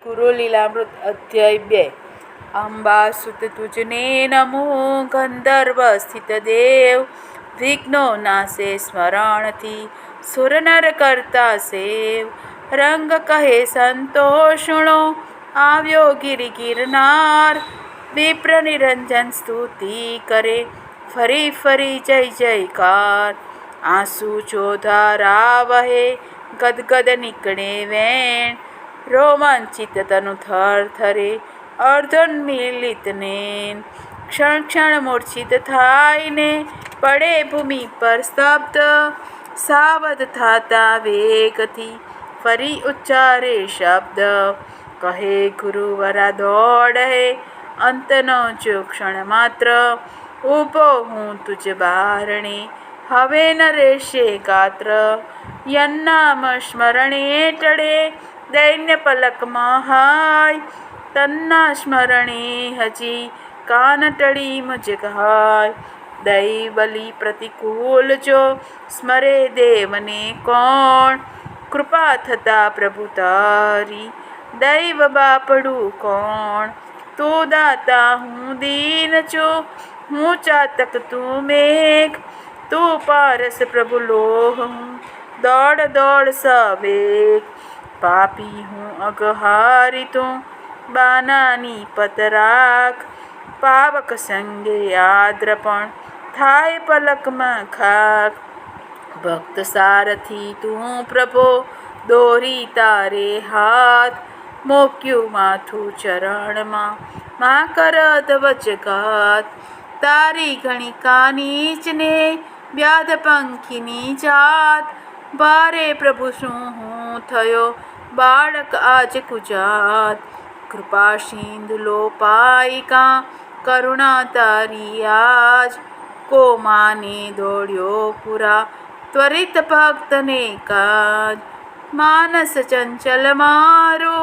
ગુરુ લીલામૃત અધ્યાય 2 અંબાસુત તુજને નમો ગંધર્વ સ્થિત દેવ વિઘ્નો નાશે સ્મરણથી સુર નર કરતા સેવ રંગ કહે સંતોષણો આવ્યો ગિરિ ગિરનાર વિપ્ર નિરંજન સ્તુતિ કરે ફરી ફરી જય જયકાર આંસુ ચોધારા વહે ગદગદ નીકળે વેણ રોમાંચિત તનુ થર થરે અર્ધોન્મિલિત નેન ક્ષણ ક્ષણ મૂર્છિત થાયને પડે ભૂમિ પર સ્તબ્ધ સાવધ થાતા વેગથી ફરી ઉચ્ચારે શબ્દ કહે ગુરુવરા દોડ હે અંતનો જો ક્ષણ માત્ર ઊભો હું તુજ બારણે હવે ન રહેશે ગાત્ર યન્નામ સ્મરણે ટળે દૈન્ય પલકમાં હાય તન્ના સ્મરણે હજી કાન ટળી મુજ ગાય દૈવલી પ્રતિકૂળ જો સ્મરે દેવને કોણ કૃપા થતા પ્રભુ તારી દૈવ બાપડું કોણ તું દાતા હું દીન છું હું ચાતક તું મેઘ તું પારસ પ્રભુ લોહ હું દોડ દોડ સવેગ પાપી હું અગહારી તું બાનાની પતરાખ પાવક સંગે આદ્રપણ થાય પલકમાં ખાક ભક્ત સારથી તું પ્રભો દોરી તારે હાથ મોક્યું માથું ચરણમાં મા કરત વચગાત તારી ગણિકા નીચને વ્યાધ પંખીની જાત ભારે પ્રભુ શું હું થયો બાળક આજ કુજાત કૃપા સિંધુ લોપાયિકા કરુણા તારી આજ કો માને દોડ્યો પુરા ત્વરિત ભક્તને કાજ માનસ ચંચલ મારો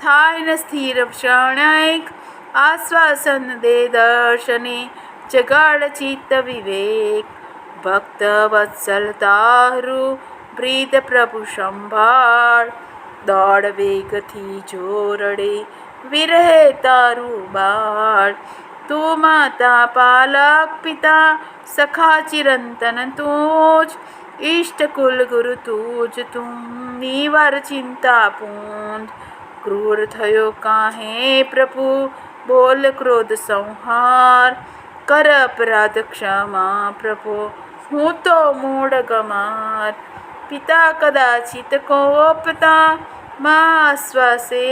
થાય ન સ્થિર ક્ષણિક આશ્વાસન દે દર્શને જગાડ ચિત્ત વિવેક ભક્ત વત્સલ તારું બ્રીદ પ્રભુ સંભાળ દોડ વેગથી જોરડે વિરહે તારું બાળ તું માતા પાલક પિતા સખા ચિરંતન તું જ ઇષ્ટ કુલ ગુરુ તું જ તું નિવાર ચિંતા પૂંજ ક્રૂર થયો કાહે પ્રભુ બોલ ક્રોધ સંહાર કર અપરાધ ક્ષમા પ્રભુ હું તો મૂળ ગમાર પિતા કદાચિત કોપતા મા આશ્વાસે